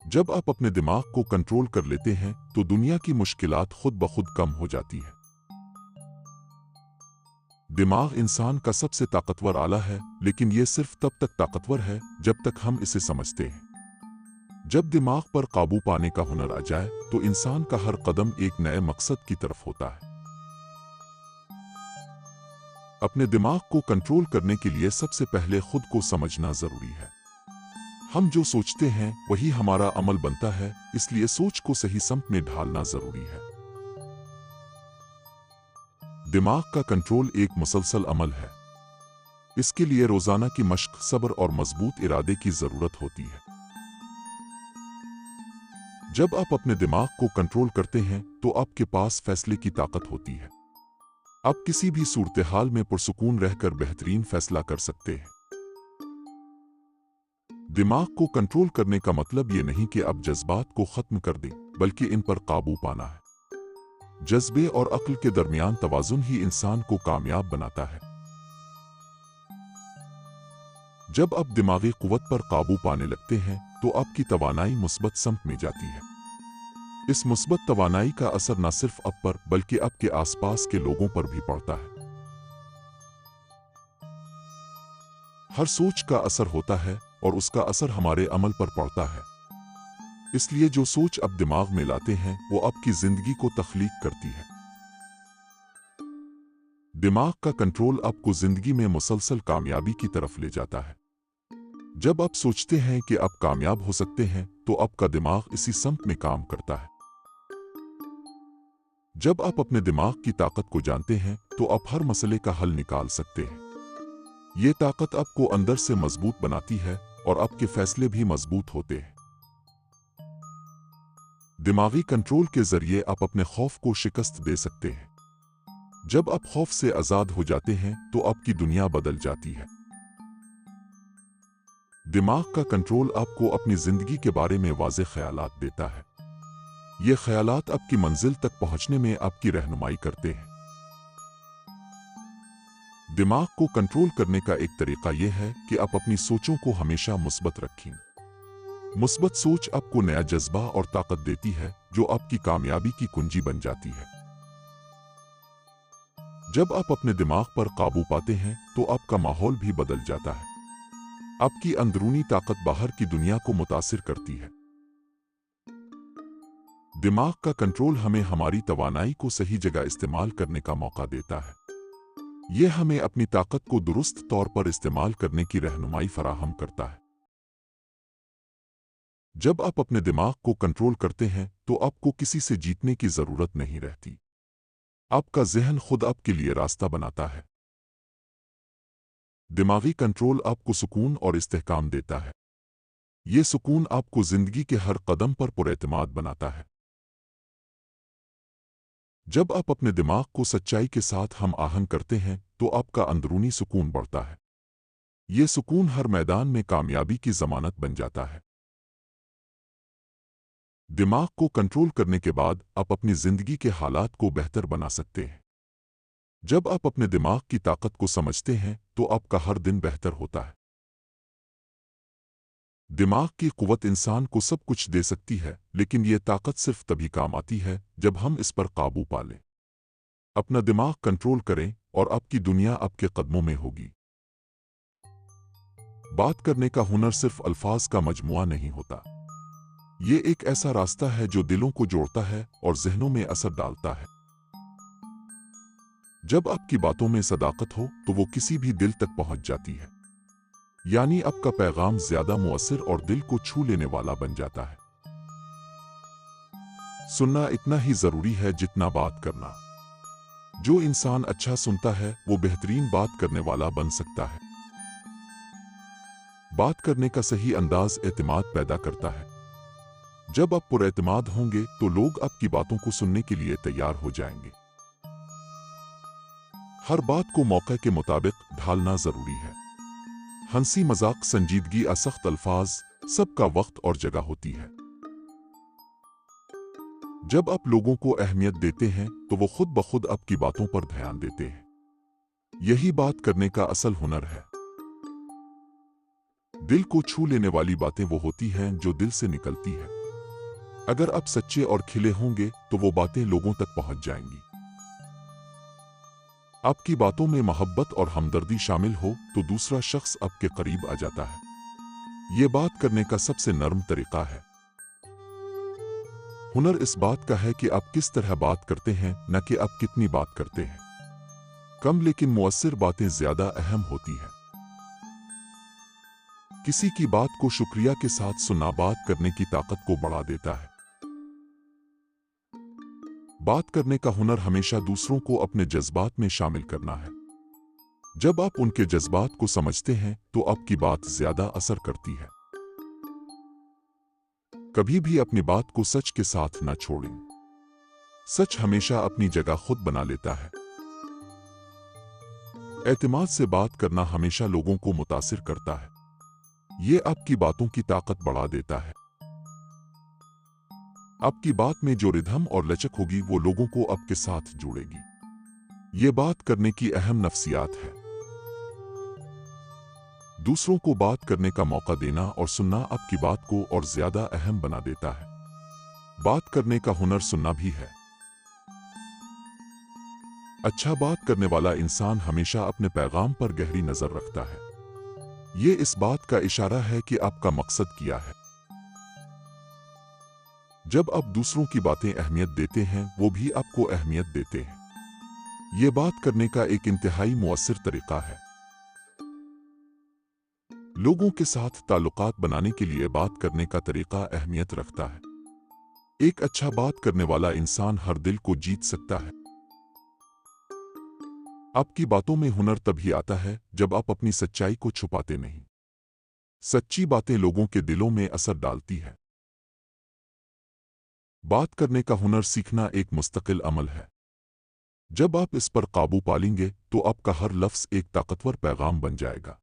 जब आप अपने दिमाग को कंट्रोल कर लेते हैं तो दुनिया की मुश्किलात खुद ब खुद कम हो जाती है। दिमाग इंसान का सबसे ताकतवर आला है, लेकिन यह सिर्फ तब तक ताकतवर है जब तक हम इसे समझते हैं। जब दिमाग पर काबू पाने का हुनर आ जाए तो इंसान का हर कदम एक नए मकसद की तरफ होता है। अपने दिमाग को कंट्रोल करने के लिए सबसे पहले खुद को समझना जरूरी है। हम जो सोचते हैं वही हमारा अमल बनता है, इसलिए सोच को सही समत में ढालना जरूरी है। दिमाग का कंट्रोल एक मुसलसल अमल है। इसके लिए रोजाना की मशक, सब्र और मजबूत इरादे की जरूरत होती है। जब आप अपने दिमाग को कंट्रोल करते हैं तो आपके पास फैसले की ताकत होती है। आप किसी भी सूरत हाल में पुरसुकून रहकर बेहतरीन फैसला कर सकते हैं। दिमाग को कंट्रोल करने का मतलब ये नहीं कि आप जज्बात को खत्म कर दें, बल्कि इन पर काबू पाना है। जज्बे और अक्ल के दरमियान तवाजुन ही इंसान को कामयाब बनाता है। जब आप दिमागी कुव्वत पर काबू पाने लगते हैं तो आपकी तवानाई मुस्बत समत में जाती है। इस मुस्बत तवानाई का असर न सिर्फ आप पर बल्कि आपके आसपास के लोगों पर भी पड़ता है। हर सोच का असर होता है और उसका असर हमारे अमल पर पड़ता है। इसलिए जो सोच आप दिमाग में लाते हैं वो आपकी जिंदगी को तख्लीक करती है। दिमाग का कंट्रोल आपको जिंदगी में मुसलसल कामयाबी की तरफ ले जाता है। जब आप सोचते हैं कि आप कामयाब हो सकते हैं तो आपका दिमाग इसी समत में काम करता है। जब आप अपने दिमाग की ताकत को जानते हैं तो आप हर मसले का हल निकाल सकते हैं। ये ताकत आपको अंदर से मजबूत बनाती है और आपके फैसले भी मजबूत होते हैं। दिमागी कंट्रोल के जरिए आप अपने खौफ को शिकस्त दे सकते हैं। जब आप खौफ से आजाद हो जाते हैं तो आपकी दुनिया बदल जाती है। दिमाग का कंट्रोल आपको अपनी जिंदगी के बारे में वाज़ेह ख्यालात देता है। ये ख्यालात आपकी मंजिल तक पहुंचने में आपकी रहनुमाई करते हैं। दिमाग को कंट्रोल करने का एक तरीका यह है कि आप अपनी सोचों को हमेशा मुस्बत रखें। मुस्बत सोच आपको नया जज्बा और ताकत देती है जो आपकी कामयाबी की कुंजी बन जाती है। जब आप अपने दिमाग पर काबू पाते हैं तो आपका माहौल भी बदल जाता है। आपकी अंदरूनी ताकत बाहर की दुनिया को मुतासिर करती है। दिमाग का कंट्रोल हमें हमारी तवानाई को सही जगह इस्तेमाल करने का मौका देता है। यह हमें अपनी ताकत को दुरुस्त तौर पर इस्तेमाल करने की रहनुमाई फराहम करता है। जब आप अपने दिमाग को कंट्रोल करते हैं तो आपको किसी से जीतने की जरूरत नहीं रहती। आपका ज़हन खुद आपके लिए रास्ता बनाता है। दिमागी कंट्रोल आपको सुकून और इस्तेहकाम देता है। यह सुकून आपको जिंदगी के हर कदम पर पुरएतमाद बनाता है। जब आप अपने दिमाग को सच्चाई के साथ हम आहंग करते हैं तो आपका अंदरूनी सुकून बढ़ता है। यह सुकून हर मैदान में कामयाबी की जमानत बन जाता है। दिमाग को कंट्रोल करने के बाद आप अपनी जिंदगी के हालात को बेहतर बना सकते हैं। जब आप अपने दिमाग की ताकत को समझते हैं तो आपका हर दिन बेहतर होता है। दिमाग की कुव्वत इंसान को सब कुछ दे सकती है, लेकिन यह ताकत सिर्फ तभी काम आती है जब हम इस पर काबू पा लें। अपना दिमाग कंट्रोल करें और आपकी दुनिया आपके कदमों में होगी। बात करने का हुनर सिर्फ अल्फाज का मजमुआ नहीं होता। ये एक ऐसा रास्ता है जो दिलों को जोड़ता है और ज़हनों में असर डालता है। जब आपकी बातों में सदाकत हो तो वो किसी भी दिल तक पहुंच जाती है। यानी आपका पैगाम ज्यादा मुअस्सिर और दिल को छू लेने वाला बन जाता है। सुनना इतना ही जरूरी है जितना बात करना। जो इंसान अच्छा सुनता है वो बेहतरीन बात करने वाला बन सकता है। बात करने का सही अंदाज एतमाद पैदा करता है। जब आप पुरएतमाद होंगे तो लोग आपकी बातों को सुनने के लिए तैयार हो जाएंगे। हर बात को मौके के मुताबिक ढालना जरूरी है। हंसी मजाक, संजीदगी, असख्त अल्फाज, सबका वक्त और जगह होती है। जब आप लोगों को अहमियत देते हैं तो वो खुद ब खुद आपकी बातों पर ध्यान देते हैं। यही बात करने का असल हुनर है। दिल को छू लेने वाली बातें वो होती हैं जो दिल से निकलती है। अगर आप सच्चे और खिले होंगे तो वो बातें लोगों तक पहुंच जाएंगी। आपकी बातों में मोहब्बत और हमदर्दी शामिल हो तो दूसरा शख्स आपके करीब आ जाता है। ये बात करने का सबसे नरम तरीका है। हुनर इस बात का है कि आप किस तरह बात करते हैं, न कि आप कितनी बात करते हैं। कम लेकिन मुअस्सिर बातें ज्यादा अहम होती है। किसी की बात को शुक्रिया के साथ सुनना बात करने की ताकत को बढ़ा देता है। बात करने का हुनर हमेशा दूसरों को अपने जज्बात में शामिल करना है। जब आप उनके जज्बात को समझते हैं तो आपकी बात ज्यादा असर करती है। कभी भी अपनी बात को सच के साथ न छोड़ें। सच हमेशा अपनी जगह खुद बना लेता है। एतमाद से बात करना हमेशा लोगों को मुतासिर करता है। ये आपकी बातों की ताकत बढ़ा देता है। आपकी बात में जो रिधम और लचक होगी वो लोगों को आपके साथ जोड़ेगी। ये बात करने की अहम नफ्सियात है। दूसरों को बात करने का मौका देना और सुनना आपकी बात को और ज्यादा अहम बना देता है। बात करने का हुनर सुनना भी है। अच्छा बात करने वाला इंसान हमेशा अपने पैगाम पर गहरी नजर रखता है। ये इस बात का इशारा है कि आपका मकसद क्या है। जब आप दूसरों की बातें अहमियत देते हैं वो भी आपको अहमियत देते हैं। ये बात करने का एक इंतहाई मुअस्सिर तरीका है। लोगों के साथ ताल्लुकात बनाने के लिए बात करने का तरीका अहमियत रखता है। एक अच्छा बात करने वाला इंसान हर दिल को जीत सकता है। आपकी बातों में हुनर तभी आता है जब आप अपनी सच्चाई को छुपाते नहीं। सच्ची बातें लोगों के दिलों में असर डालती है। बात करने का हुनर सीखना एक मुस्तकिल अमल है। जब आप इस पर काबू पा लेंगे तो आपका हर लफ्ज़ एक ताकतवर पैगाम बन जाएगा।